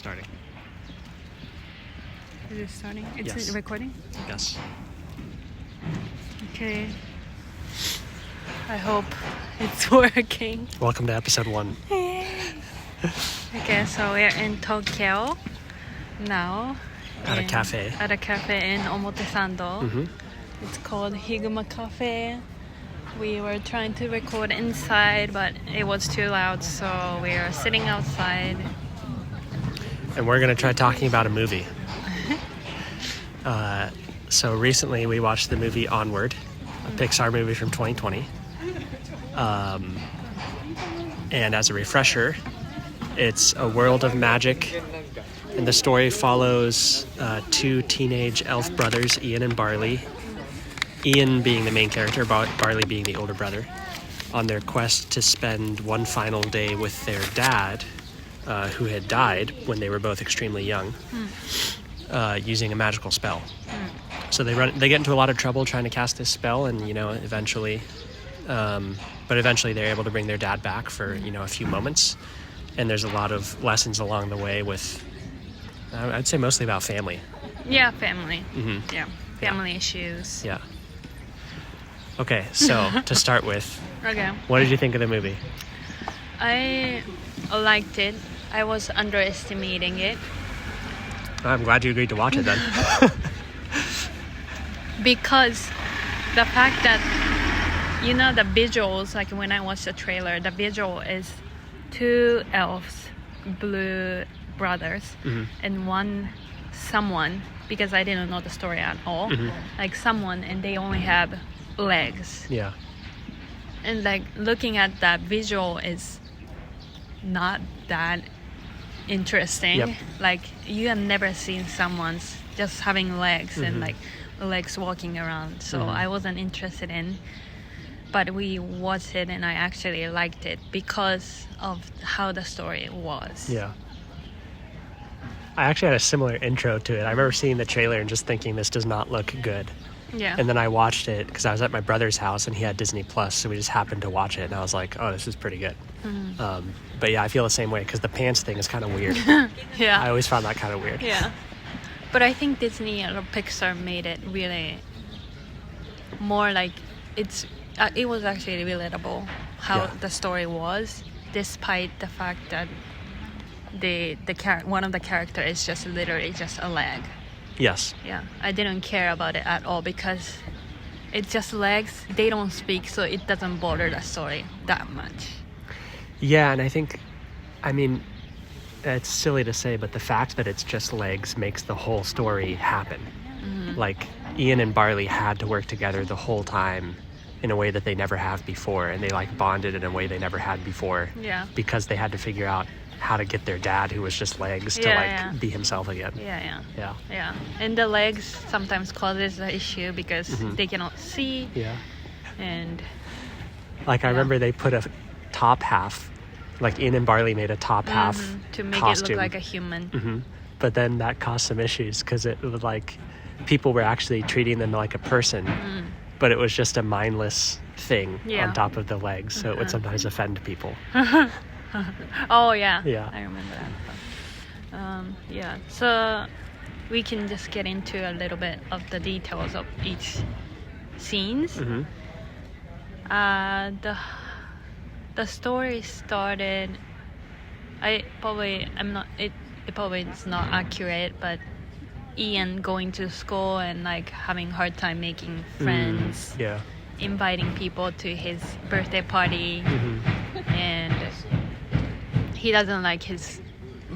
starting. Is it starting? Yes. It's recording? Yes. Okay. I hope it's working. Welcome to episode 1. Okay, so we're in Tokyo now. At a cafe. At a cafe in Omotesando. Mm-hmm. It's called Higuma Cafe. We were trying to record inside, but it was too loud, so we are sitting outside. And we're going to try talking about a movie. So recently we watched the movie Onward, a Pixar movie from 2020. And as a refresher, it's a world of magic, and the story follows two teenage elf brothers, Ian and Barley. Ian being the main character, Barley being the older brother, on their quest to spend one final day with their dad, who had died when they were both extremely young, using a magical spell. So they get into a lot of trouble trying to cast this spell, and eventually they're able to bring their dad back for a few moments. And there's a lot of lessons along the way with, I'd say, mostly about family. Yeah, family. Mm-hmm. Yeah, family issues. Yeah. Okay, so to start with, Okay. what did you think of the movie? I liked it. I was underestimating it. I'm glad you agreed to watch it then. Because the fact that, the visuals, like when I watched the trailer, the visual is two elves, blue brothers, and someone, because I didn't know the story at all, like someone, and they only have legs. Yeah. And like looking at that visual is not that interesting. Yep. Like you have never seen someone's just having legs and like legs walking around, so I wasn't interested in. But we watched it and I actually liked it because of how the story was. Yeah. I actually had a similar intro to it. I remember seeing the trailer and just thinking this does not look good. Yeah. And then I watched it because I was at my brother's house and he had Disney Plus, so we just happened to watch it and I was like, oh, this is pretty good. But yeah, I feel the same way because the pants thing is kind of weird. Yeah. I always found that kind of weird. Yeah. But I think Disney or Pixar made it really more like it was actually relatable how the story was, despite the fact that one of the character is just literally just a leg. Yes. Yeah, I didn't care about it at all because it's just legs. They don't speak, so it doesn't bother the story that much. Yeah, and I mean, it's silly to say, but the fact that it's just legs makes the whole story happen. Like, Ian and Barley had to work together the whole time in a way that they never have before, and they like bonded in a way they never had before. Yeah. Because they had to figure out how to get their dad, who was just legs, to be himself again. Yeah. And the legs sometimes causes the issue because they cannot see. Yeah. And like I remember they put a top half, like Ian and Barley made a top half to make costume. it look like a human. But then that caused some issues because it was like people were actually treating them like a person, but it was just a mindless thing on top of the legs, so it would sometimes offend people. Oh yeah. Yeah. I remember that. So we can just get into a little bit of the details of each scenes. The story started. It probably is not accurate, but Ian going to school and like having hard time making friends. Inviting people to his birthday party, and he doesn't like his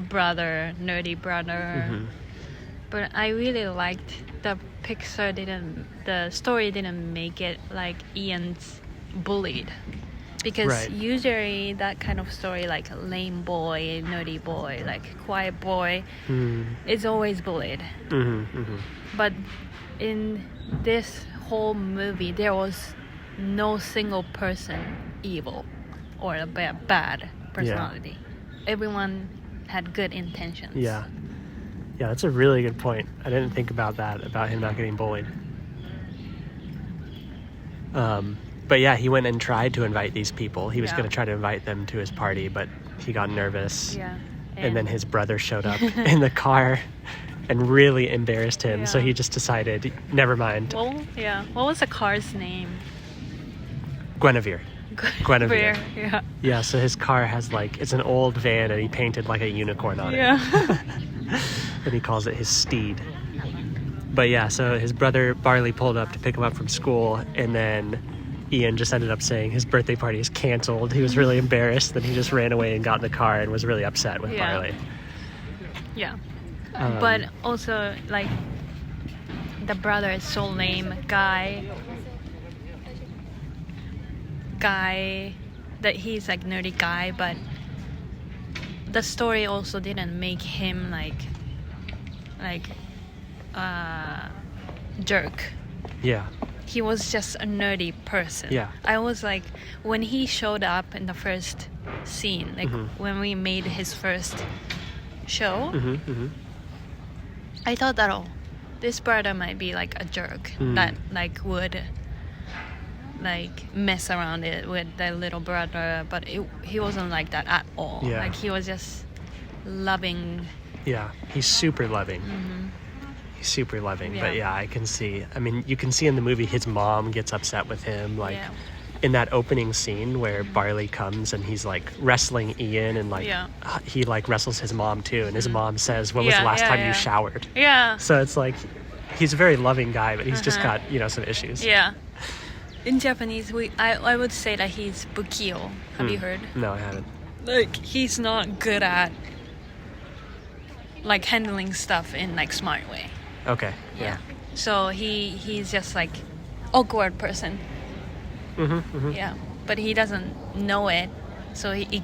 nerdy brother. But I really liked the story didn't make it like Ian's bullied. Because usually that kind of story, like lame boy, nerdy boy, like quiet boy, is always bullied. But in this whole movie, there was no single person evil or a bad personality. Everyone had good intentions. Yeah, that's a really good point. I didn't think about that, about him not getting bullied. But yeah, he went and tried to invite these people. He was going to try to invite them to his party, but he got nervous. Yeah. and then his brother showed up in the car and really embarrassed him. So he just decided, never mind. Well, what was the car's name? Guinevere. Guinevere. Yeah. Yeah, so his car has like, it's an old van and he painted like a unicorn on it. And he calls it his steed. But yeah, so his brother Barley pulled up to pick him up from school, and then Ian just ended up saying his birthday party is canceled. He was really embarrassed. Then he just ran away and got in the car and was really upset with Barley. Yeah. But also, like, the brother is so lame. Guy, that he's like nerdy guy, but the story also didn't make him like jerk. Yeah. He was just a nerdy person. Yeah. I was like, when he showed up in the first scene, like when we made his first show, I thought that, this brother might be like a jerk that like would like mess around it with the little brother, but he wasn't like that at all. Yeah. Like he was just loving. Yeah, he's super loving. He's super loving. But yeah, I can see. I mean, you can see in the movie his mom gets upset with him. Like in that opening scene where Barley comes and he's like wrestling Ian, and like he like wrestles his mom too, and his mom says, "When was the last time you showered?" Yeah. So it's like he's a very loving guy, but he's just got some issues. Yeah. In Japanese, I would say that he's bukio. Have you heard? No, I haven't. Like, he's not good at like handling stuff in like smart way. Okay. Yeah. So he's just like awkward person. Yeah, but he doesn't know it, so it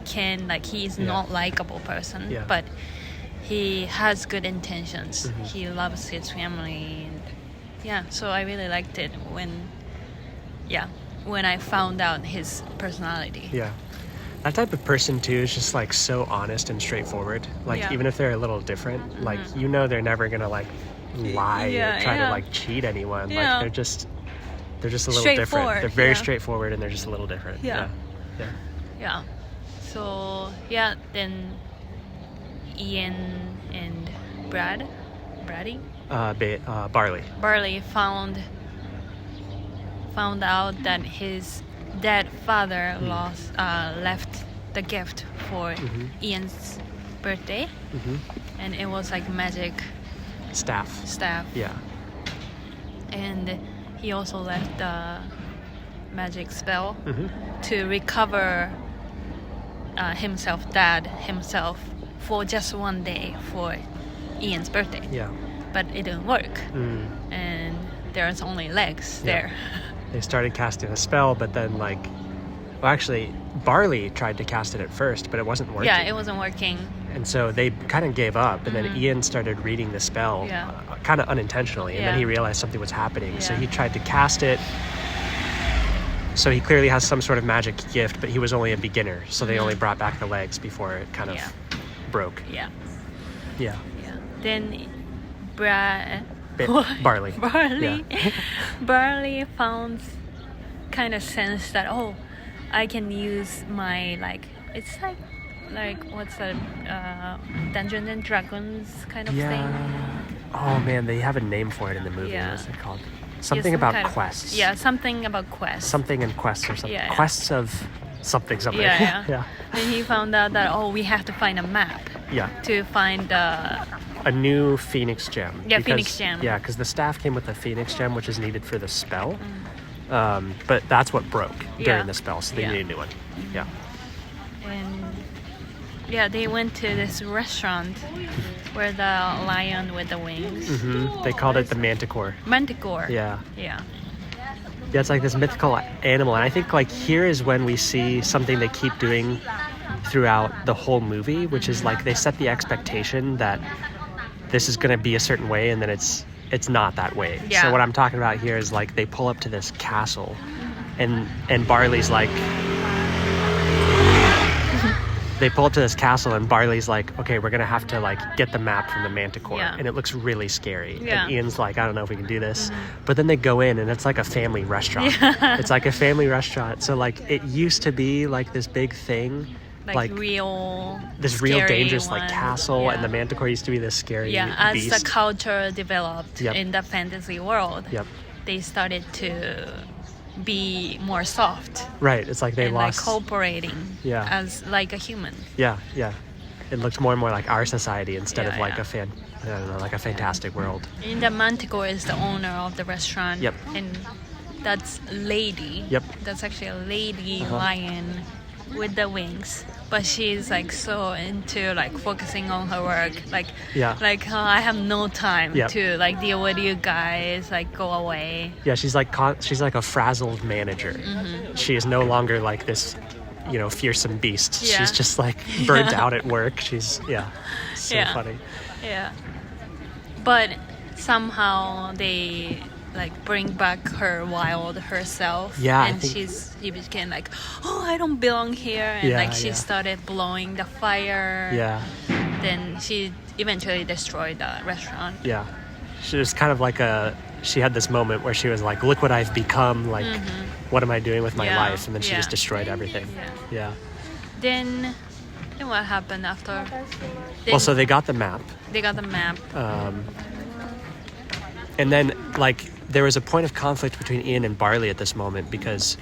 can like he's not likable person. Yeah. But he has good intentions. He loves his family, and so I really liked it when I found out his personality. Yeah. That type of person too is just like so honest and straightforward. Like even if they're a little different, like they're never gonna like lie or try to like cheat anyone. Like they're just a little different. They're very straightforward, and they're just a little different. Yeah. So then Ian and Barley found out that his dead father left the gift for Ian's birthday, and it was like magic staff. Yeah. And he also left the magic spell to recover himself for just one day for Ian's birthday. Yeah. But it didn't work. And there's only legs there. They started casting a spell, but then actually Barley tried to cast it at first, but it wasn't working. Yeah, it wasn't working. And so they kind of gave up, and then Ian started reading the spell kind of unintentionally, and then he realized something was happening. So he tried to cast it. So he clearly has some sort of magic gift, but he was only a beginner, so they only brought back the legs before it kind of broke. Yeah. Then Barley. Barley found kind of sense that I can use my it's like what's that Dungeons and Dragons kind of thing. Oh man, they have a name for it in the movie. What's it called? Something about quests. Something about quests. Something in quests or something. Quests of something. Yeah. Then he found out that we have to find a map. To find a new Phoenix gem. Phoenix gem. Yeah, because the staff came with a Phoenix gem, which is needed for the spell. But that's what broke during the spell, so they need a new one. Yeah. And they went to this restaurant where the lion with the wings. They called it the Manticore. Yeah. Yeah, it's like this mythical animal, and I think here is when we see something they keep doing throughout the whole movie, which is they set the expectation that this is going to be a certain way, and then it's not that way. So what I'm talking about here is they pull up to this castle, and Barley's they pull up to this castle, and Barley's okay, we're gonna have to get the map from the Manticore, and it looks really scary. And Ian's I don't know if we can do this, but then they go in, and it's like a family restaurant. It's like a family restaurant. So it used to be this big thing like real this real scary dangerous one. like castle, Yeah. and the Manticore used to be this scary as beast. the culture developed Yep. in the fantasy world, Yep. they started to be more soft Right. It's like they and lost. like cooperating Yeah. as like a human. Yeah. It looked more and more like our society instead of Yeah, like yeah. I don't know, like a fantastic world. And the Manticore is the owner of the restaurant. Yep. And that's lady. Yep. That's actually a lady Uh-huh. lion with the wings. But she's like so into like focusing on her work. Like, Yeah. like I have no time Yep. to like deal with you guys. Like go away. Yeah, she's like a frazzled manager. Mm-hmm. She is no longer like this, fearsome beast. Yeah. She's just like burnt out at work. She's so Yeah. funny. Yeah. But somehow they like bring back her wild herself. Yeah, I And think- she became like, oh, I don't belong here. And Yeah, like she yeah. started blowing the fire. Yeah, Then she eventually destroyed the restaurant. yeah. She was kind of like she had this moment where she was like, look what I've become. Like, what am I doing with my Yeah, life? And then she yeah. just destroyed everything. Yeah. Then what happened after? Well, so they got the map. they got the map. And then, like, there was a point of conflict between Ian and Barley at this moment because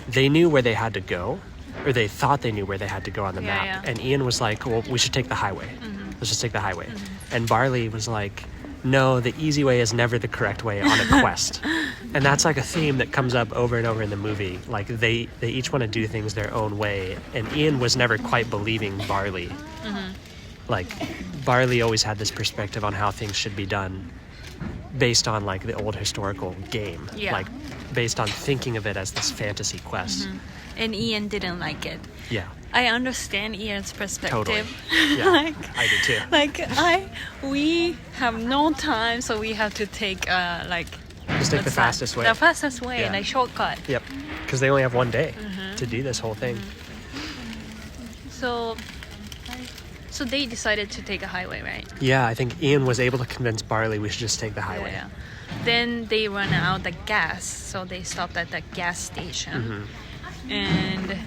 they knew where they had to go, or they thought they knew where they had to go on the Yeah, map. yeah. And Ian was like, well, we should take the highway. Let's just take the highway. And Barley was like, no, the easy way is never the correct way on a quest. And that's like a theme that comes up over and over in the movie. Like, they each want to do things their own way. And Ian was never quite believing Barley. Like, Barley always had this perspective on how things should be done based on like the old historical game, Yeah. like based on thinking of it as this fantasy quest. And Ian didn't like it. Yeah, I understand Ian's perspective. totally. Yeah, Like, I do too. like we have no time, so we have to take like Just take the what's that? fastest way. The fastest way, Yeah. like shortcut. Yep, because they only have one day to do this whole thing. So they decided to take a highway, right? Yeah, I think Ian was able to convince Barley we should just take the highway. Yeah. Then they run out the gas, so they stopped at the gas station. And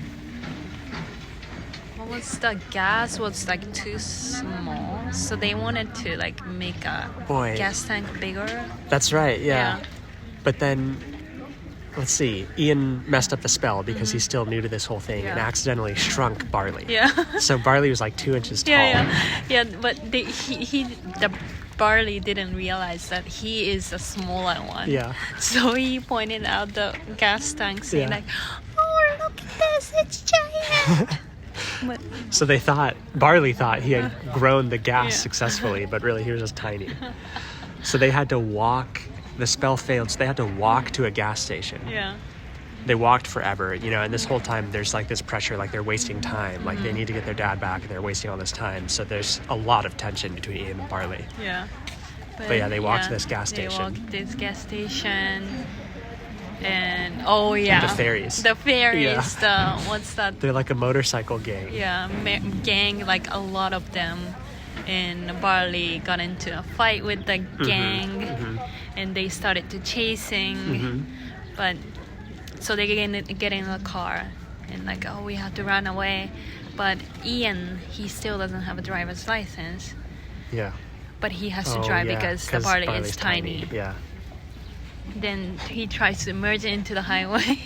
what was the gas was like too small, so they wanted to like make a Boy. gas tank bigger. That's right. Yeah. Yeah. But then, let's see. Ian messed up the spell because he's still new to this whole thing and Yeah. accidentally shrunk Barley. Yeah. So Barley was like 2 inches tall. Yeah. But the Barley didn't realize that he is a smaller one. Yeah. So he pointed out the gas tank, saying Yeah. like, "Oh, look at this! It's giant." But So Barley thought he had grown the gas Yeah. successfully, but really he was just tiny. So they had to walk. The spell failed, so they had to walk to a gas station. yeah, They walked forever, and this whole time there's like this pressure, like they're wasting time, like they need to get their dad back and they're wasting all this time. So there's a lot of tension between Ian and Barley. yeah. But yeah, they walked to this gas station. They walked this gas station, and oh yeah, The ferries. The ferries. The what's that? They're like a motorcycle gang. Yeah, gang, like a lot of them. And Barley got into a fight with the gang, and they started to chasing. But so they get in the car, and like, oh, we have to run away. But Ian, he still doesn't have a driver's license, Yeah. but he has to Oh, drive yeah, because the Barley Barley's is tiny. Yeah. Then he tries to merge into the highway,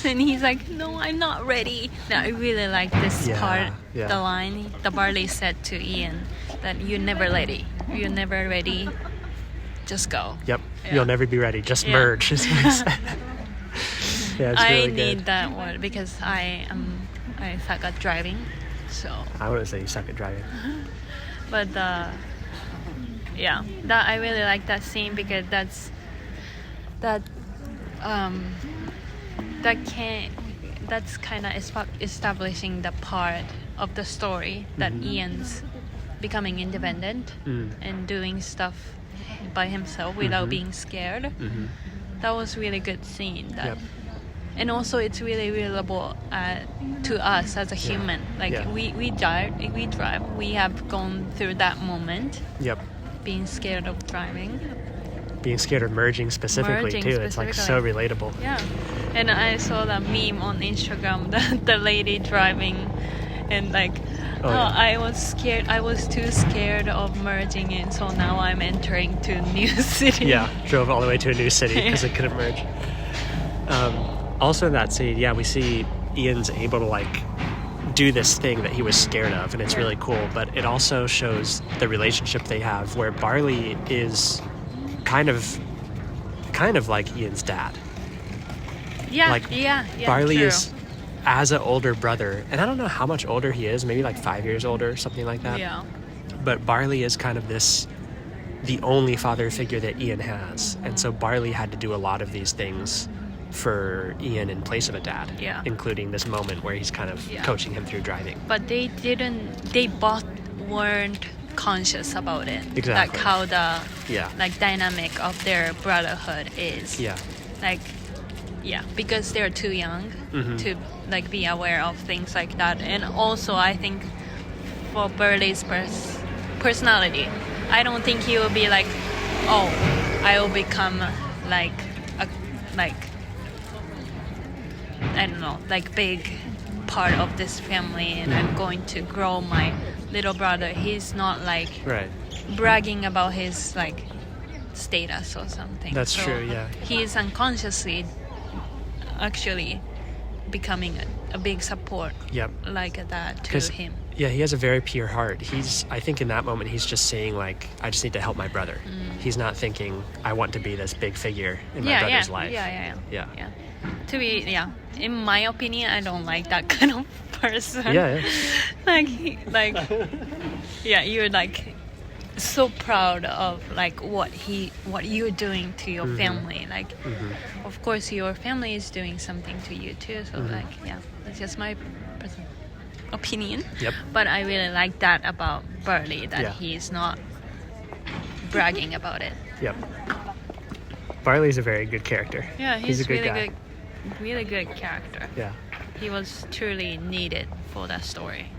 and he's like, "No, I'm not ready." Now I really like this Yeah, part. yeah. The line the Barley said to Ian that you're never ready. You're never ready. Just go. Yep. Yeah. You'll never be ready. Just Yeah. merge. Is what he said. Yeah, it's I really need good. that word because I suck at driving. So, I wouldn't say you suck at driving. but yeah, that I really like that scene because that's kind of establishing the part of the story that Ian's becoming independent and doing stuff by himself without being scared. That was really good scene. Yep. And also it's really relatable to us as a human. Like Yeah. we drive, we have gone through that moment, Yep. being scared of driving. Being scared of merging specifically Merging too. It's like so relatable. Yeah. And I saw that meme on Instagram that the lady driving and like, Oh, yeah. I was scared. I was too scared of merging in, so now I'm entering to new city. Yeah, drove all the way to a new city because it couldn't merge. Also in that scene, yeah, we see Ian's able to like do this thing that he was scared of, and it's really cool. But it also shows the relationship they have, where Barley is kind of like Ian's dad. Yeah, Like, yeah. Barley true. is as an older brother, and I don't know how much older he is, maybe like 5 years older, something like that. Yeah. But Barley is kind of the only father figure that Ian has. And so Barley had to do a lot of these things for Ian in place of a dad, including this moment where he's kind of coaching him through driving. But they both weren't conscious about it. Exactly. Like how the like dynamic of their brotherhood is. Yeah. Like, because they're too young to like be aware of things like that. And also I think for Burley's personality, I don't think he will be like, oh, I will become like I don't know, like big part of this family, and I'm going to grow my little brother. He's not like bragging about his like status or something. That's true, yeah. He's unconsciously actually becoming a big support like that to him. Yeah, he has a very pure heart. I think in that moment, he's just saying, like, I just need to help my brother. He's not thinking, I want to be this big figure in my brother's life. Yeah. To be, in my opinion, I don't like that kind of person. Yeah. You're like so proud of like what you're doing to your family. Like, of course, your family is doing something to you too. So it's just my personal opinion. But I really like that about Burley, that he's not bragging about it. Barley's a very good character. Yeah, he's a good really guy. Really good character. Yeah. He was truly needed for that story.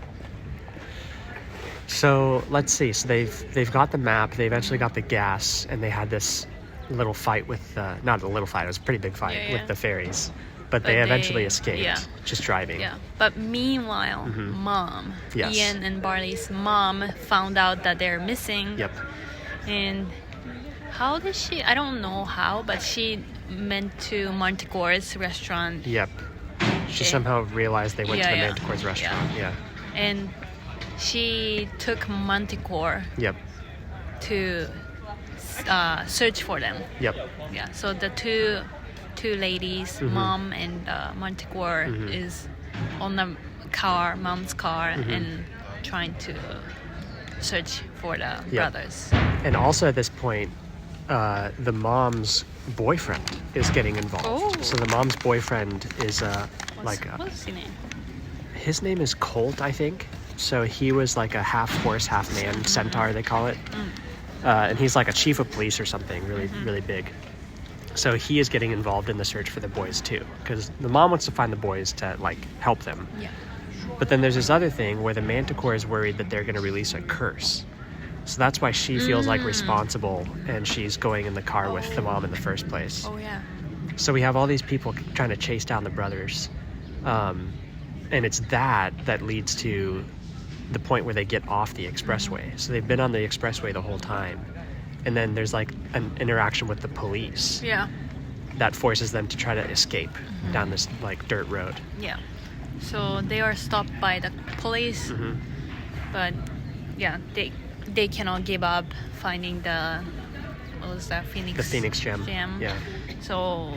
So let's see. So they've got the map. They eventually got the gas, and they had this little fight with not a little fight. It was a pretty big fight with the fairies. But they eventually escaped, just driving. Yeah. But meanwhile, Mom, Ian and Barley's mom, found out that they're missing. And how did she? I don't know how, but she went to Manticore's restaurant. She somehow realized they went to the Manticore's restaurant. And she took Manticore to search for them. So the two ladies, Mom and Manticore, is on the mom's car, and trying to search for the brothers. And also at this point, the mom's boyfriend is getting involved. So the mom's boyfriend is what's his name? His name is Colt, I think. So he was like a half horse, half man, centaur they call it. And he's like a chief of police or something, really big. So he is getting involved in the search for the boys too, because the mom wants to find the boys to like help them. But then there's this other thing where the Manticore is worried that they're going to release a curse. So that's why she feels like responsible, and she's going in the car with the mom in the first place. So we have all these people trying to chase down the brothers. And it's that leads to the point where they get off the expressway. So they've been on the expressway the whole time. And then there's like an interaction with the police. That forces them to try to escape down this like dirt road. So they are stopped by the police. But they cannot give up finding the Phoenix gem. So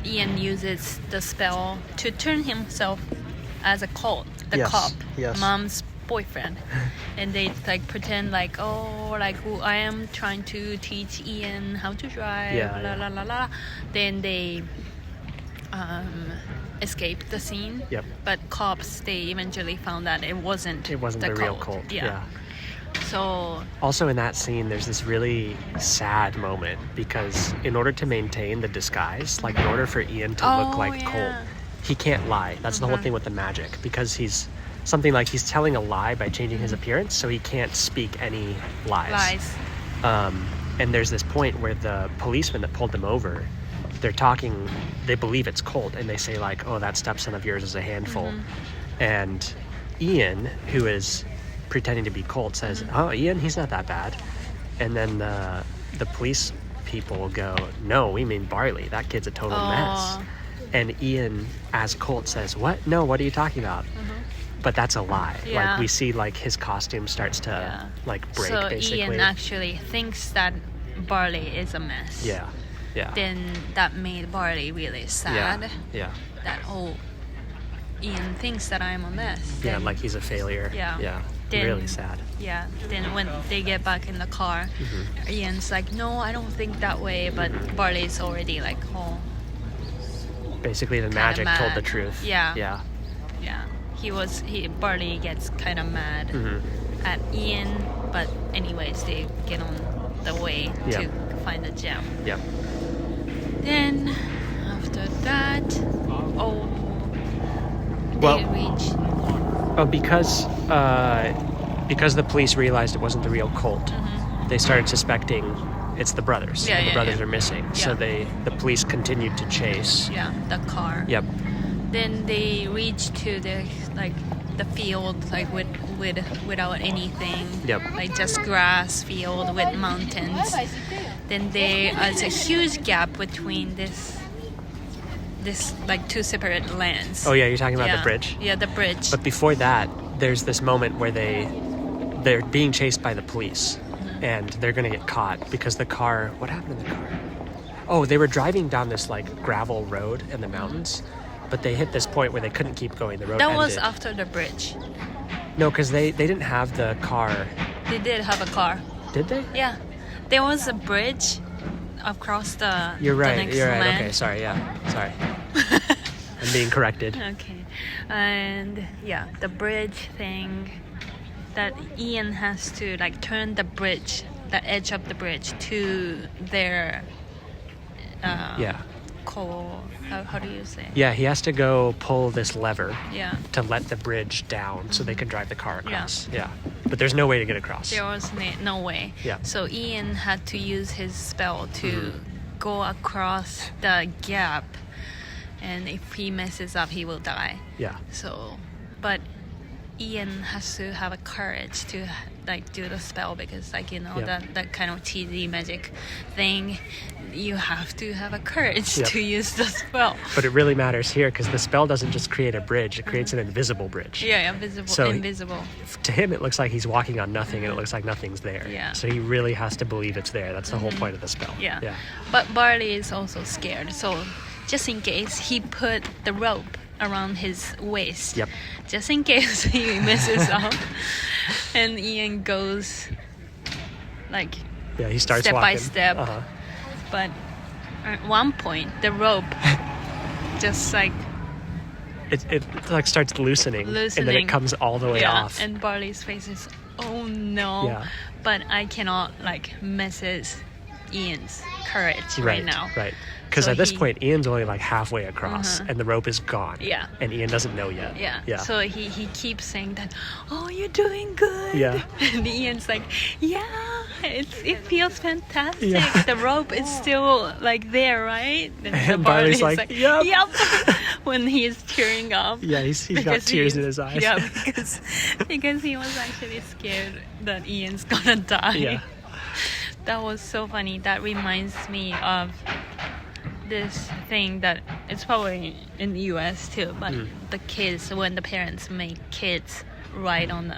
Ian uses the spell to turn himself as a cop, Mom's boyfriend, and they like pretend like, oh, like I am trying to teach Ian how to drive, la la la. Then they escape the scene. But cops, they eventually found that it wasn't the real cult. So also in that scene, there's this really sad moment, because in order to maintain the disguise, like in order for Ian to look like Colt, he can't lie. That's the whole thing with the magic, because he's something like he's telling a lie by changing his appearance, so he can't speak any lies. And there's this point where the policeman that pulled them over, they're talking, they believe it's Colt, and they say like, oh, that stepson of yours is a handful. And Ian, who is pretending to be Colt, says, "Oh, Ian, he's not that bad." And then the police people go, "No, we mean Barley. That kid's a total mess." And Ian, as Colt, says, "What? No, what are you talking about?" But that's a lie. Yeah. Like, we see, like, his costume starts to, like, break, so basically. Ian actually thinks that Barley is a mess. Yeah. Then that made Barley really sad. Yeah. That, Ian thinks that I'm a mess. Yeah, Then, like he's a failure. Yeah. Then, Really sad. Yeah. Then when they get back in the car, Ian's like, "No, I don't think that way." But Barley's already like, Basically, the magic told the mad. truth. Yeah. Yeah. Barley gets kind of mad at Ian, but anyways, they get on the way to find the gem. Yep. Then after that, they reach. Oh, because the police realized it wasn't the real Colt, they started suspecting it's the brothers. Yeah, the yeah, brothers yeah. are missing. Yeah. So the police continued to chase. Yeah, the car. Yep. Then they reach to the field, like without anything. Yep. Like just grass field with mountains. Then there's a huge gap between this like two separate lands. Oh yeah, you're talking about the bridge? Yeah, the bridge. But before that, there's this moment where they're being chased by the police, and they're gonna get caught because the car. What happened to the car? Oh, they were driving down this like gravel road in the mountains, but they hit this point where they couldn't keep going. The road that ended. was after the bridge. No, because they didn't have the car. They did have a car. Did they? Yeah, there was a bridge across the. You're the right. next You're right. land. Okay. Sorry. Yeah. Sorry. I'm being corrected. Okay, and the bridge thing. That Ian has to like turn the bridge, the edge of the bridge, to their. How do you say? Yeah, he has to go pull this lever. Yeah. To let the bridge down so they can drive the car across. Yeah. But there's no way to get across. There was no way. Yeah. So Ian had to use his spell to go across the gap, and if he messes up, he will die. Yeah. So, but Ian has to have a courage to like do the spell because that kind of cheesy magic thing, you have to have a courage to use the spell. But it really matters here because the spell doesn't just create a bridge, it creates an invisible bridge. Yeah, invisible. So invisible. To him it looks like he's walking on nothing and it looks like nothing's there. Yeah. So he really has to believe it's there. That's the whole point of the spell. Yeah. But Barley is also scared, so just in case he put the rope around his waist. Yep. Just in case he messes up. And Ian goes like he starts step walking. by step. But at one point the rope just like it like starts loosening and then it comes all the way off. And Barley's face is, oh no. Yeah. But I cannot like messes Ian's courage right now. Right. Because So at this he- point, Ian's only like halfway across, and the rope is gone. Yeah. And Ian doesn't know yet. Yeah. So he keeps saying that, oh, you're doing good. Yeah. And Ian's like, yeah, it feels fantastic. Yeah. The rope is still like there, right? And Barley's like, yep. Yep. When he's tearing up. Yeah, he's got Because tears in he's- his eyes. Yeah, because he was actually scared that Ian's gonna die. Yeah. That was so funny. That reminds me of this thing that it's probably in the US too, but the kids, when the parents make kids ride on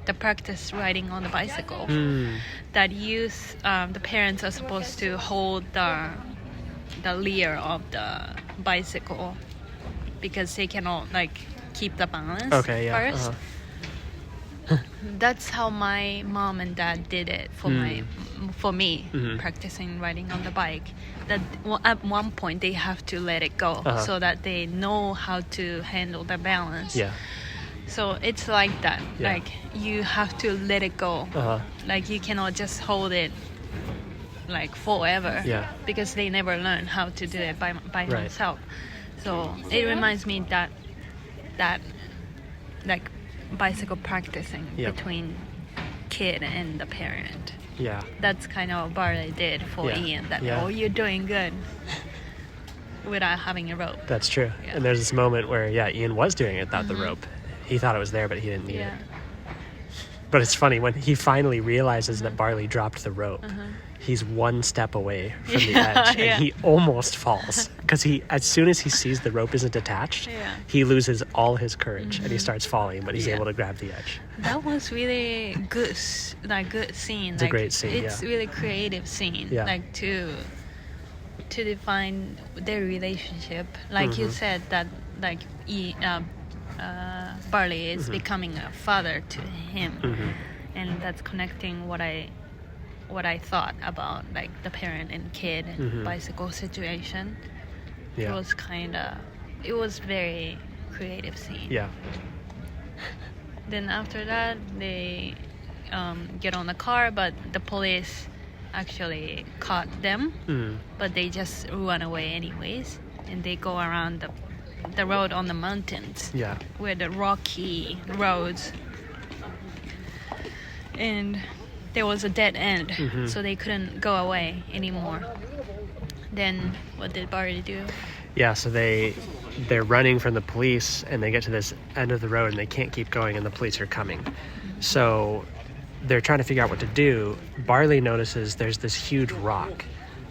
the practice riding on the bicycle, that the parents are supposed to hold the rear of the bicycle because they cannot like keep the balance first. That's how my mom and dad did it for me practicing riding on the bike. That at one point they have to let it go so that they know how to handle the balance. Yeah. So it's like that. Yeah. Like you have to let it go. Like you cannot just hold it like forever. Yeah. Because they never learn how to do it by themselves. So it reminds me that like bicycle practicing between kid and the parent. Yeah. That's kind of what Barley did for Ian. That oh, you're doing good without having a rope. That's true. Yeah. And there's this moment where Ian was doing it without the rope. He thought it was there, but he didn't need Yeah. it. But it's funny, when he finally realizes that Barley dropped the rope, he's one step away from the edge, and he almost falls. Because as soon as he sees the rope isn't attached, he loses all his courage, and he starts falling, but he's able to grab the edge. That was really good, good scene. It's a great scene, It's really creative scene. Yeah. Like to define their relationship. Like you said that like Barley is becoming a father to him, and that's connecting what I thought about like the parent and kid bicycle situation. Yeah. It was very creative scene. Yeah. Then after that, they get on the car, but the police actually caught them, but they just run away anyways, and they go around the road on the mountains, where the rocky roads, and there was a dead end, so they couldn't go away anymore. Then what did Barley do? Yeah, so they're running from the police, and they get to this end of the road, and they can't keep going, and the police are coming. So they're trying to figure out what to do. Barley notices there's this huge rock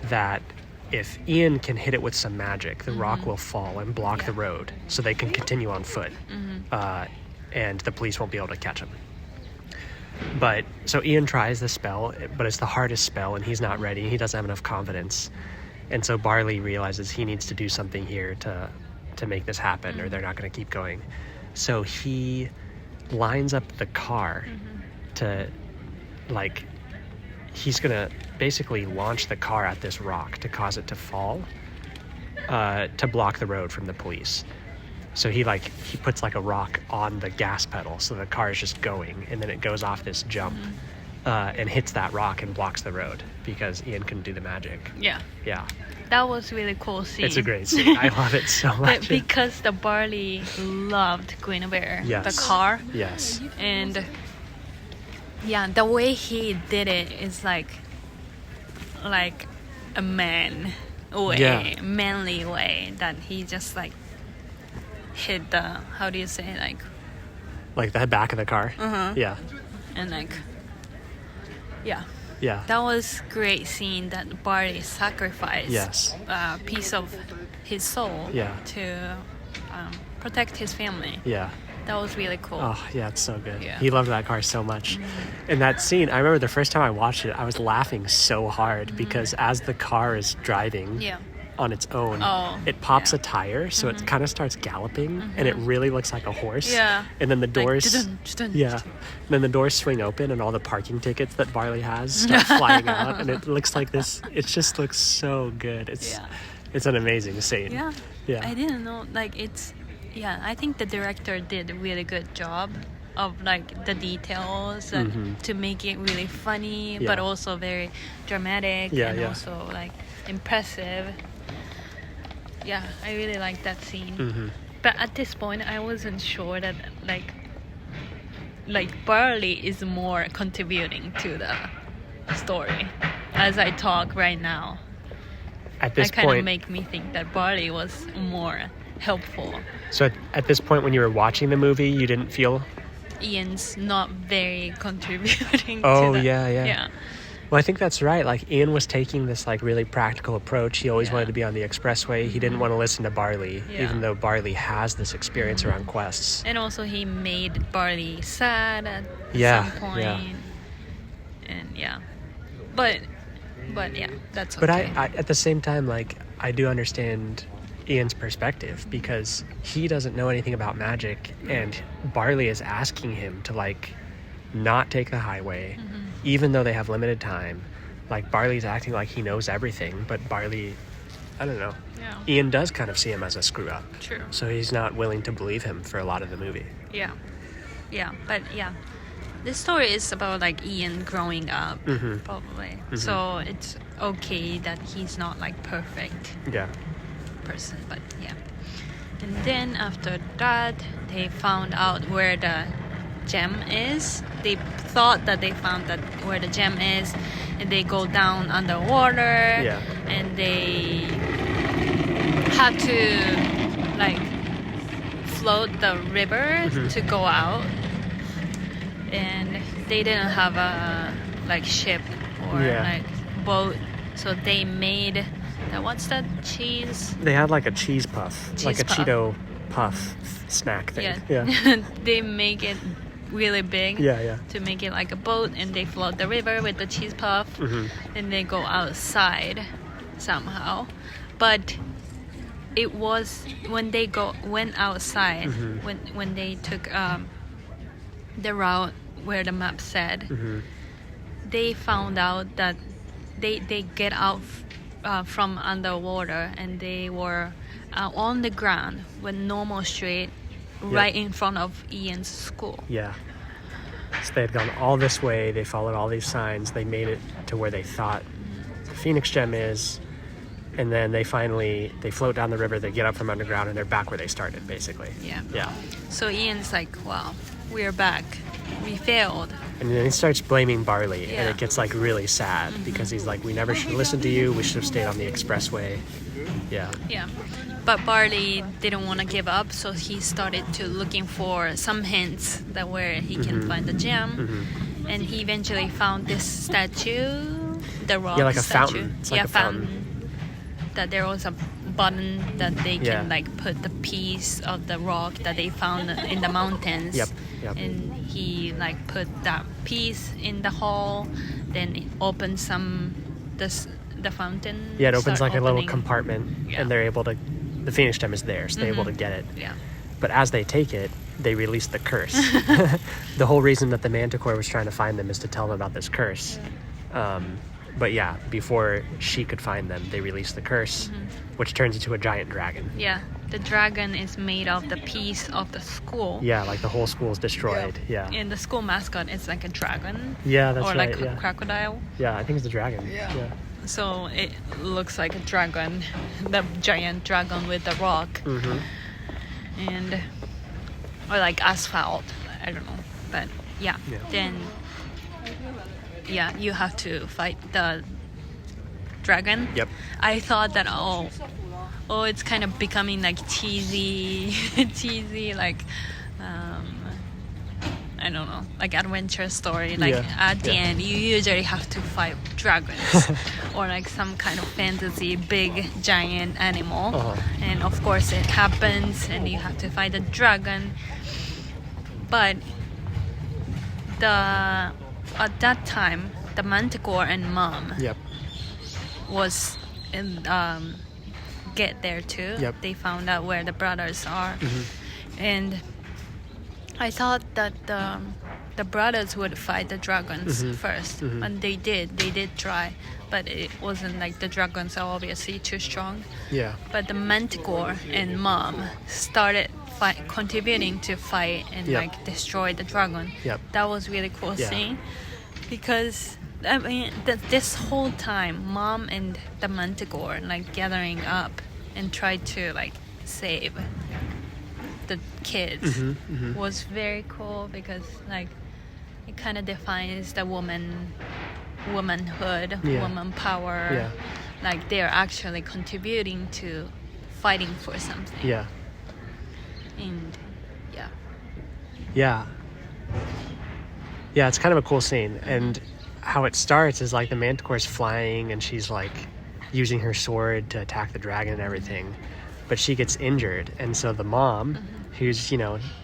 that if Ian can hit it with some magic, the rock will fall and block the road, so they can continue on foot, and the police won't be able to catch him. But so Ian tries the spell, but it's the hardest spell, and he's not ready. He doesn't have enough confidence, and so Barley realizes he needs to do something here to make this happen, or they're not going to keep going. So he lines up the car to, like, he's going to basically launch the car at this rock to cause it to fall, to block the road from the police. So he puts like a rock on the gas pedal, so the car is just going, and then it goes off this jump and hits that rock and blocks the road because Ian couldn't do the magic. Yeah. Yeah. That was really cool scene. It's a great scene. I love it so much. Because the Barley loved Guinevere, the car. Yes. And yeah, the way he did it is like a man way, manly way, that he just like hit the, how do you say, like the back of the car. Yeah. And like, yeah. Yeah. That was great scene that Barley sacrificed a piece of his soul to protect his family. Yeah. That was really cool. Oh, yeah, it's so good. Yeah. He loved that car so much. And that scene, I remember the first time I watched it, I was laughing so hard because as the car is driving on its own, it pops a tire, so it kind of starts galloping, and it really looks like a horse. Yeah. And then the doors, and then the doors swing open, and all the parking tickets that Barley has start flying out, and it looks like this. It just looks so good. It's an amazing scene. Yeah. Yeah. I didn't know, I think the director did a really good job of like the details to make it really funny, but also very dramatic and also like impressive. Yeah, I really liked that scene. But at this point, I wasn't sure that like Barley is more contributing to the story as I talk right now. At this that kind point, of make me think that Barley was more helpful. So at this point, when you were watching the movie, you didn't feel Ian's not very contributing Oh, to the... yeah. Well, I think that's right. Like, Ian was taking this, like, really practical approach. He always wanted to be on the expressway. He didn't want to listen to Barley, even though Barley has this experience around quests. And also, he made Barley sad at some point. And, But that's okay. But I at the same time, like, I do understand Ian's perspective because he doesn't know anything about magic, and Barley is asking him to, like, not take the highway, even though they have limited time. Like, Barley's acting like he knows everything, but Barley, I don't know. Yeah. Ian does kind of see him as a screw up. True. So he's not willing to believe him for a lot of the movie. Yeah. But this story is about like Ian growing up, probably. So it's okay that he's not like perfect person, but and then after that they found out where the gem is. They thought that they found that where the gem is, and they go down underwater and they had to like float the river to go out, and they didn't have a like ship or like boat, so they made what's that cheese? They had like a cheese puff, like a puff. Cheeto puff snack thing. Yeah. They make it really big to make it like a boat, and they float the river with the cheese puff, and they go outside somehow. But it was when they went outside, when they took the route where the map said, they found out that they get out from underwater, and they were on the ground with normal street right in front of Ian's school. Yeah. So they had gone all this way, they followed all these signs, they made it to where they thought the Phoenix Gem is, and then they float down the river, they get up from underground, and they're back where they started, basically. Yeah. So Ian's like, wow, we're back. We failed. And then he starts blaming Barley, and it gets like really sad because he's like, we never should have listened to you, we should have stayed on the expressway. Yeah. But Barley didn't want to give up, so he started to looking for some hints that where he can find the gem, and he eventually found this statue, the rock like a statue. fountain. It's like a fountain. That there was a button that they can like put the piece of the rock that they found in the mountains. Yep. And he like put that piece in the hole, then it opens the fountain. Yeah, it opens like opening. a little compartment, and they're able to. The Phoenix Gem is there, so they're able to get it. Yeah. But as they take it, they release the curse. The whole reason that the Manticore was trying to find them is to tell them about this curse. But yeah, before she could find them, they release the curse, which turns into a giant dragon. Yeah, the dragon is made of the piece of the school. Yeah, like the whole school is destroyed. Yeah. And the school mascot is like a dragon. Yeah, that's or right. Or like a crocodile. Yeah, I think it's a dragon. Yeah. So it looks like a dragon, the giant dragon with the rock. And or like asphalt, I don't know. But then you have to fight the dragon. Yep. I thought that it's kind of becoming like cheesy like I don't know, like adventure story. Like at the end, you usually have to fight dragons or like some kind of fantasy big giant animal, and of course it happens, and you have to fight the dragon. But at that time, the Manticore and Mom was in get there too. They found out where the brothers are, and I thought that the brothers would fight the dragons first, and they did try, but it wasn't like the dragons are obviously too strong. Yeah. But the Manticore and Mom started contributing to fight and like destroy the dragon. That was really cool seeing, because I mean this whole time Mom and the Manticore like gathering up and tried to like save the kids was very cool, because like it kind of defines the womanhood, woman power. Like they're actually contributing to fighting for something. And yeah, it's kind of a cool scene. And how it starts is like the Manticore's flying, and she's like using her sword to attack the dragon and everything, but she gets injured, and so the mom, who's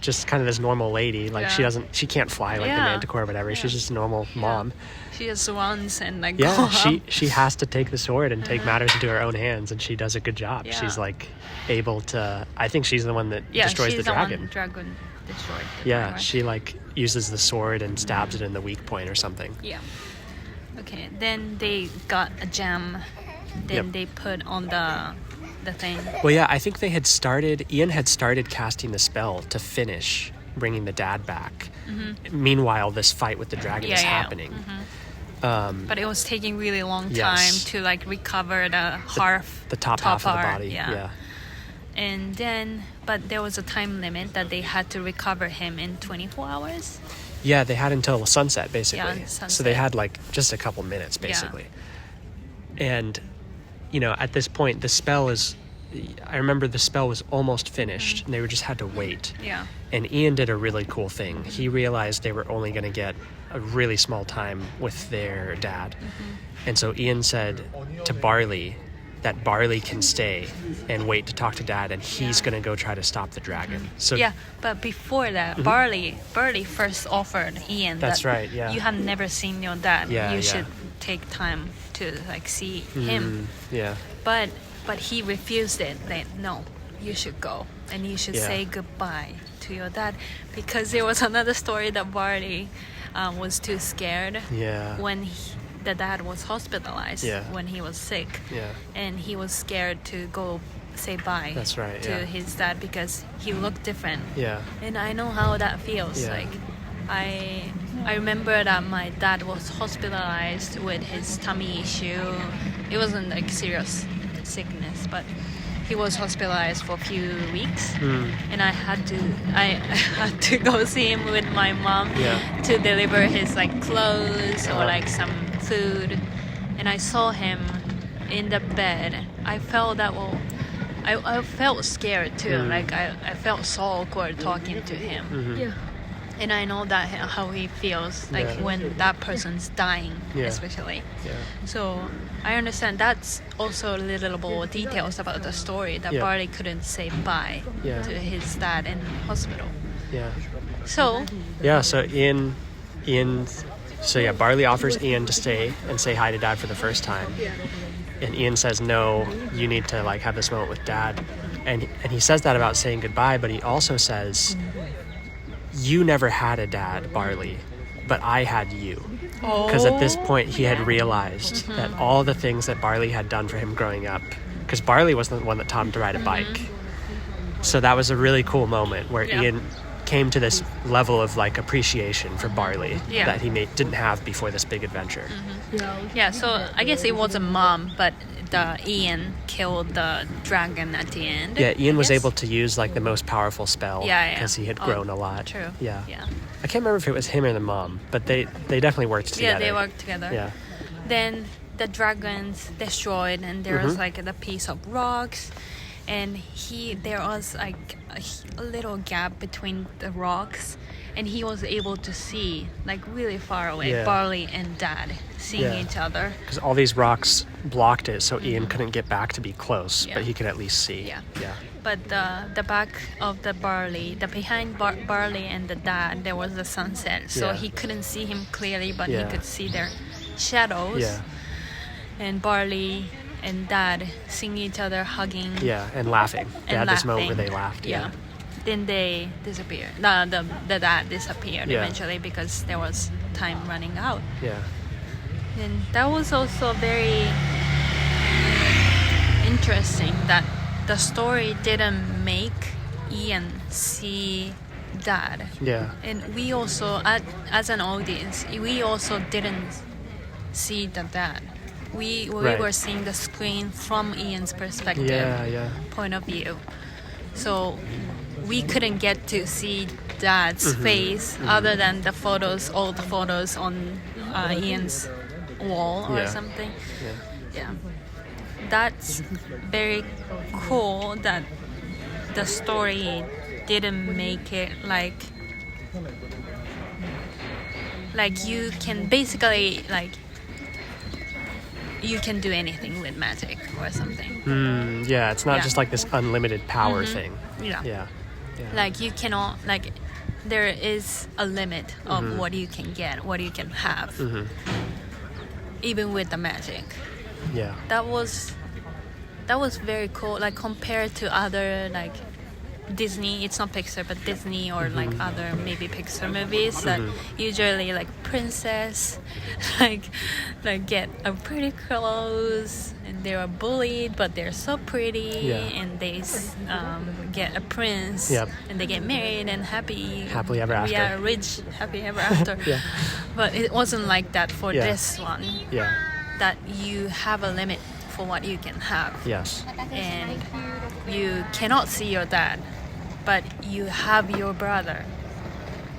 just kind of this normal lady, like she can't fly like the Manticore or whatever. She's just a normal mom. She just runs and like go up. she has to take the sword and take matters into her own hands, and she does a good job. She's like able to. I think she's the one that destroys the dragon. One dragon destroyed the dragon. She like uses the sword and stabs it in the weak point or something. Okay, then they got a gem, then they put on the thing. Well, I think Ian had started casting the spell to finish bringing the dad back. Meanwhile, this fight with the dragon is happening. But it was taking really long time to like recover the top half of the body. And then, but there was a time limit that they had to recover him in 24 hours. Yeah, they had until sunset, basically. Sunset. So they had like just a couple minutes, basically. And, at this point, the spell is I remember the spell was almost finished, and they just had to wait. Yeah. And Ian did a really cool thing. He realized they were only going to get a really small time with their dad. And so Ian said to Barley that Barley can stay and wait to talk to Dad, and he's going to go try to stop the dragon. So Yeah, but before that, Barley first offered Ian That's that right, yeah. you have never seen your dad. Yeah, you yeah. should take time to like see him. yeah, But he refused it. Like, no, you should go and you should Yeah. say goodbye to your dad, because there was another story that Barley was too scared yeah, when the dad was hospitalized Yeah. when he was sick, yeah, and he was scared to go say bye That's right, to yeah. his dad because he looked different. yeah, And I know how that feels. Yeah. Like I remember that my dad was hospitalized with his tummy issue. It wasn't like serious sickness, but he was hospitalized for a few weeks, and I had to go see him with my mom Yeah. to deliver his like clothes or Uh-huh. like some food, and I saw him in the bed. I felt that I felt scared too. Like I felt so awkward talking to him. Yeah. And I know that how he feels like Yeah. when that person's dying, Yeah. especially. yeah, So I understand that's also relatable details about the story that Yeah. Barley couldn't say bye Yeah. to his dad in hospital. yeah. So Yeah, so Barley offers Ian to stay and say hi to Dad for the first time. And Ian says, no, you need to like have this moment with Dad. And he says that about saying goodbye, but he also says, you never had a dad, Barley, but I had you. Because at this point he had realized that all the things that Barley had done for him growing up, because Barley was the one that taught him to ride a bike. So that was a really cool moment where Yeah. Ian came to this level of like appreciation for Barley Yeah. that he didn't have before this big adventure. yeah, so I guess it was a mom, but Ian killed the dragon at the end. Yeah, Ian I was guess. able to use like the most powerful spell Yeah, because he had Oh, grown a lot. True. Yeah. Yeah. I can't remember if it was him or the mom, but they definitely worked together. Yeah, they worked together. Yeah. Then the dragons destroyed, and there was like a piece of rocks, and there was like a little gap between the rocks, and he was able to see like really far away Yeah. Barley and Dad seeing Yeah. each other. Because all these rocks blocked it, so Ian couldn't get back to be close, Yeah. but he could at least see. Yeah. Yeah. But the back of the Barley, the behind Barley and the Dad, there was the sunset, so Yeah. he couldn't see him clearly, but he Yeah. could see their shadows. Yeah. And Barley and Dad seeing each other hugging. Yeah, and laughing. They And had this moment where laughing. they laughed. Yeah. Then they disappeared. The dad disappeared Yeah. eventually because there was time running out. Yeah. And that was also very interesting that the story didn't make Ian see Dad. Yeah. And we also, as an audience, we also didn't see the dad. We Right. were seeing the screen from Ian's perspective, Yeah. point of view. So we couldn't get to see Dad's face other than the old photos on Ian's wall or Yeah. something. Yeah. Yeah. That's very cool that the story didn't make it like you can basically you can do anything with magic or something. Yeah, it's not Yeah. just like this unlimited power thing. Yeah. Yeah. Like you cannot there is a limit of what you can get, what you can have. Even with the magic. Yeah. That was very cool, like compared to other like Disney, it's not Pixar but Disney or like other maybe Pixar movies that usually like princess like get a pretty clothes and they are bullied but they're so pretty. Yeah. And they get a prince. Yep. And they get married and Happily ever after. Yeah, rich, happy ever after. Yeah. But it wasn't like that for Yeah. this one, Yeah. that you have a limit for what you can have. Yes. And you cannot see your dad, but you have your brother.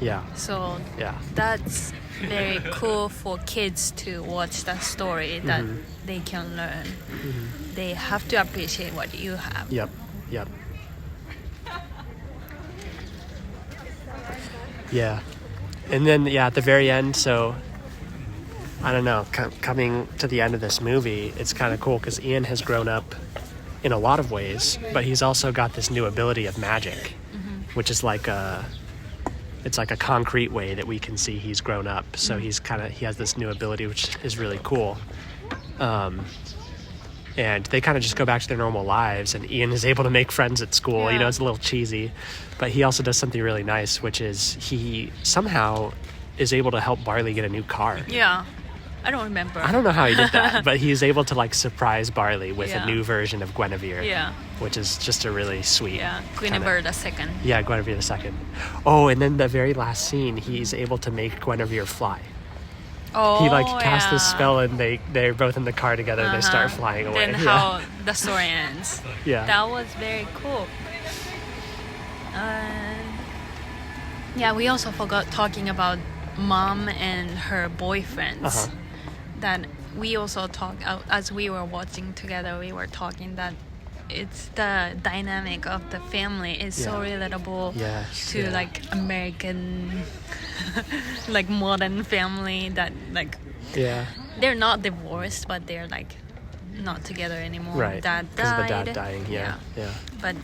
Yeah. So Yeah. that's very cool for kids to watch that story that they can learn. They have to appreciate what you have. Yep. Yeah. And then, at the very end, so, I don't know, coming to the end of this movie, it's kind of cool because Ian has grown up in a lot of ways, but he's also got this new ability of magic, which is like it's like a concrete way that we can see he's grown up. So he has this new ability, which is really cool. And they kind of just go back to their normal lives, and Ian is able to make friends at school. Yeah. You know, it's a little cheesy, but he also does something really nice, which is he somehow is able to help Barley get a new car. Yeah. I don't remember. I don't know how he did that, but he is able to like surprise Barley with a Yeah. new version of Guinevere. Yeah. Which is just a really sweet. Yeah. Guinevere the second. Yeah, Guinevere the second. Oh, and then the very last scene, he's able to make Guinevere fly. Oh, He casts this yeah. spell, and they're both in the car together. And they start flying away. Then how the story ends. Yeah. That was very cool. Yeah, we also forgot talking about mom and her boyfriends. That we also talked as we were watching together. We were talking that it's the dynamic of the family is so relatable Yes, to yeah. like American like modern family that like Yeah. they're not divorced but they're like not together anymore. Right. Dad Because of the died. dad dying. Yeah. But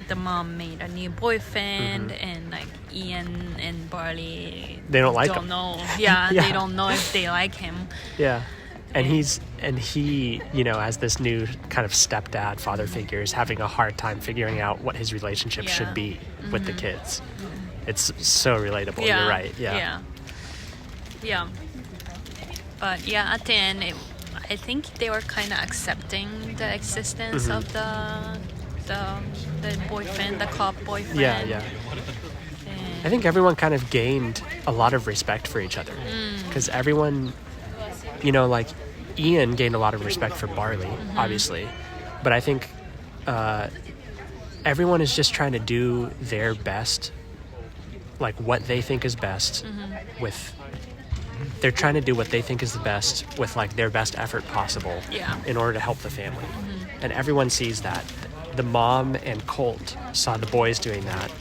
the mom made a new boyfriend and like Ian and Barley They don't like don't him. know. Yeah, Yeah. they don't know if they like him. Yeah. And he, you know, as this new kind of stepdad, father figure, is having a hard time figuring out what his relationship should be with the kids. It's so relatable. Yeah. You're right. Yeah. But yeah, at the end, I think they were kind of accepting the existence of the boyfriend, the cop boyfriend. Yeah. I think everyone kind of gained a lot of respect for each other because everyone, you know, like Ian gained a lot of respect for Barley, obviously, but I think everyone is just trying to do their best, like what they think is best with. They're trying to do what they think is the best with like their best effort possible in order to help the family, and everyone sees that. The mom and Colt saw the boys doing that.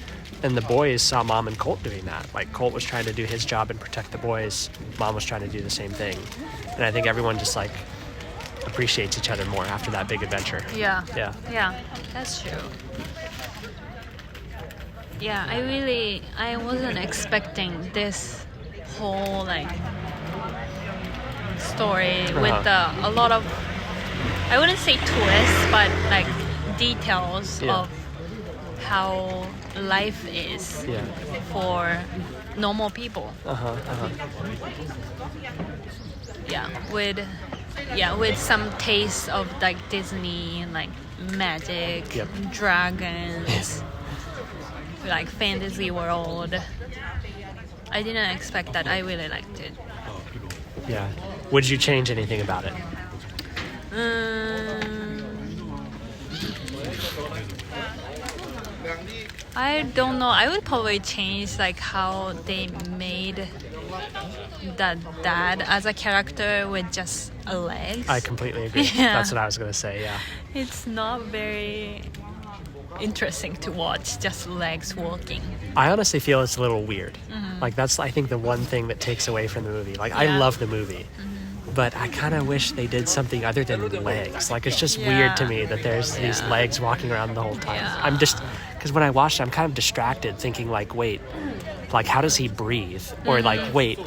And the boys saw Mom and Colt doing that. Like, Colt was trying to do his job and protect the boys. Mom was trying to do the same thing. And I think everyone just, like, appreciates each other more after that big adventure. Yeah, Yeah. that's true. Yeah, I wasn't expecting this whole, like, story with a lot of, I wouldn't say twists, but, like, details of how life is for normal people. With some taste of like Disney, like magic, dragons, like fantasy world. I didn't expect that. I really liked it. Yeah. Would you change anything about it? I don't know. I would probably change like how they made the dad as a character with just a leg. I completely agree. Yeah. That's what I was going to say, yeah. It's not very interesting to watch, just legs walking. I honestly feel it's a little weird. Like, that's, I think, the one thing that takes away from the movie. Like, I love the movie. But I kind of wish they did something other than legs. Like, it's just weird to me that there's these legs walking around the whole time. Yeah. I'm just, because when I watched it, I'm kind of distracted thinking, like, wait, like, how does he breathe? Or, like, wait,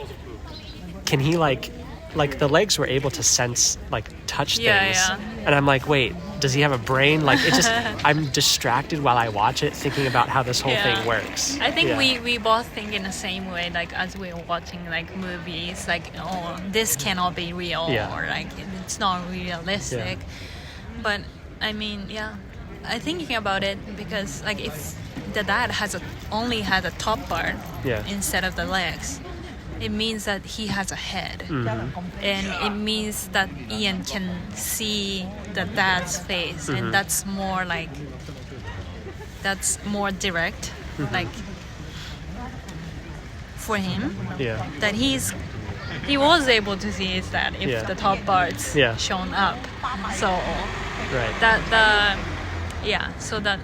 can he, like, the legs were able to sense, like, touch things. Yeah. And I'm like, wait, does he have a brain? Like, it just, I'm distracted while I watch it thinking about how this whole thing works. I think we both think in the same way, like as we're watching like movies, like, oh, this cannot be real, or like it's not realistic. But I mean, I'm thinking about it because like if the dad only has a top part instead of the legs, it means that he has a head, and it means that Ian can see the dad's face, and that's more direct. Like for him. Yeah. That he was able to see his dad if the top parts shown up. So so that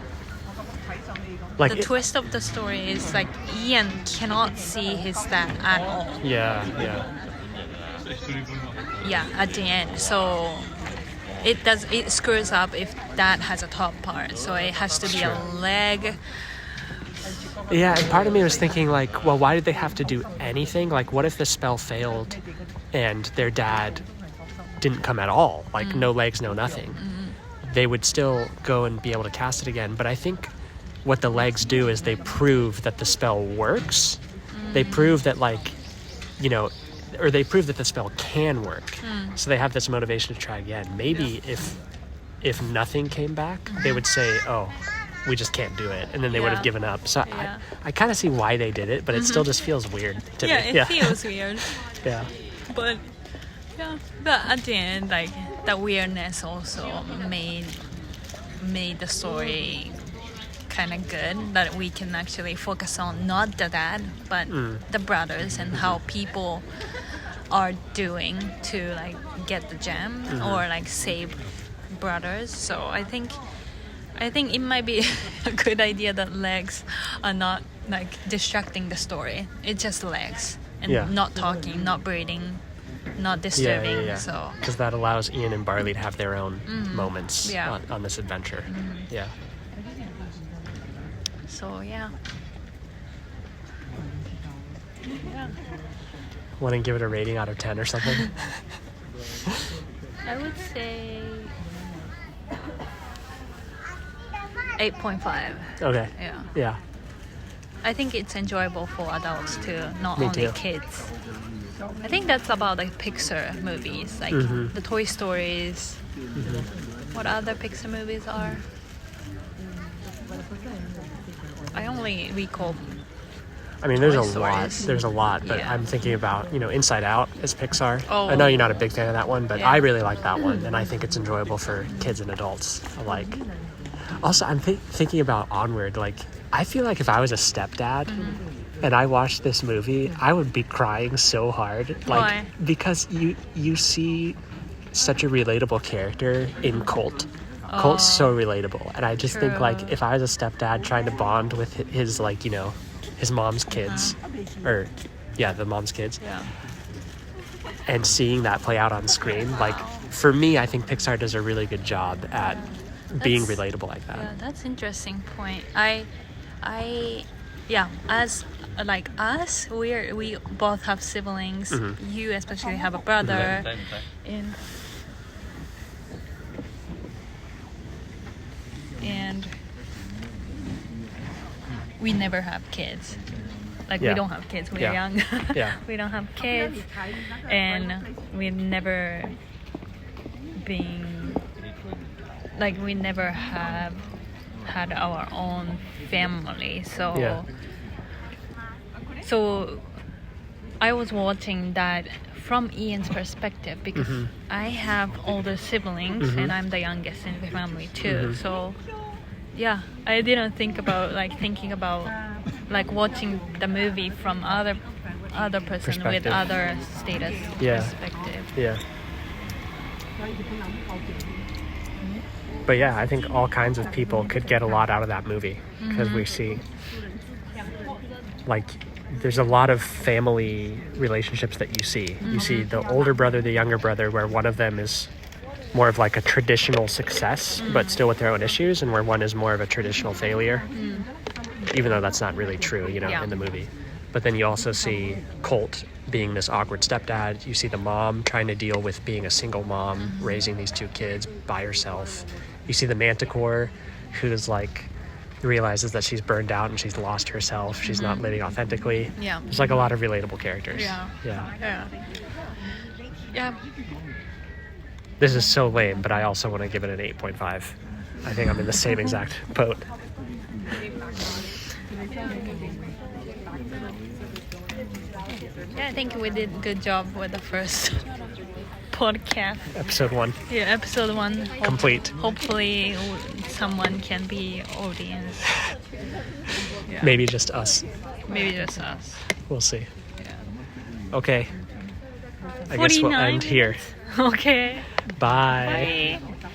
like the twist of the story is like Ian cannot see his dad at all. Yeah. At the end. So it screws up if dad has a top part. So it has to be a leg. Yeah, and part of me was thinking, like, well, why did they have to do anything? Like, what if the spell failed and their dad didn't come at all? Like, no legs, no nothing. They would still go and be able to cast it again. But I think what the legs do is they prove that the spell works. They prove that, like, you know, or they prove that the spell can work. So they have this motivation to try again. Maybe if nothing came back, they would say, oh, we just can't do it, and then they would have given up. So I kind of see why they did it, but it still just feels weird to me. It feels weird. But at the end, like, the weirdness also made the story kind of good, that we can actually focus on not the dad but the brothers and how people are doing to like get the gem or like save brothers. So I think it might be a good idea that legs are not like distracting the story. It's just legs and not talking, not breathing, not disturbing. So because that allows Ian and Barley to have their own moments on this adventure. So Want to give it a rating out of 10 or something? I would say 8.5. Okay. Yeah. I think it's enjoyable for adults too, not Me only too. kids. I think that's about like Pixar movies, like the Toy Stories. What other Pixar movies are? I only recall. I mean, there's Toy a lot. Stories. There's a lot, but I'm thinking about, Inside Out as Pixar. Oh. I know you're not a big fan of that one, but I really like that one, and I think it's enjoyable for kids and adults alike. Also, I'm thinking about Onward. Like, I feel like if I was a stepdad and I watched this movie, I would be crying so hard. Like, Why? because you see such a relatable character in Colt. Colt's so relatable, and I just think, like, if I was a stepdad trying to bond with his, like, his mom's kids, the mom's kids, and seeing that play out on screen, like, for me, I think Pixar does a really good job at being relatable like that. Yeah, that's interesting point. As like us, we both have siblings. You especially have a brother, and we never have kids. Like, we don't have kids. We're young. We don't have kids, and we've never been like, we never have had our own family. So I was watching that from Ian's perspective, because I have older siblings and I'm the youngest in the family too. So I didn't think about thinking about watching the movie from other person with other status perspective. But I think all kinds of people could get a lot out of that movie, because we see, like, there's a lot of family relationships that you see. You see the older brother, the younger brother, where one of them is more of like a traditional success, but still with their own issues, and where one is more of a traditional failure, even though that's not really true, in the movie. But then you also see Colt being this awkward stepdad. You see the mom trying to deal with being a single mom, raising these two kids by herself. You see the Manticore, who's like, realizes that she's burned out and she's lost herself. She's not living authentically. There's like a lot of relatable characters. This is so lame, but I also want to give it an 8.5. I think I'm in the same exact boat. I think we did a good job with the first podcast. Episode 1. Yeah, episode 1. Complete. Hopefully, someone can be audience. Yeah. Maybe just us. Maybe just us. We'll see. Yeah. Okay. I guess we'll 49 end here. Okay. Bye. Bye.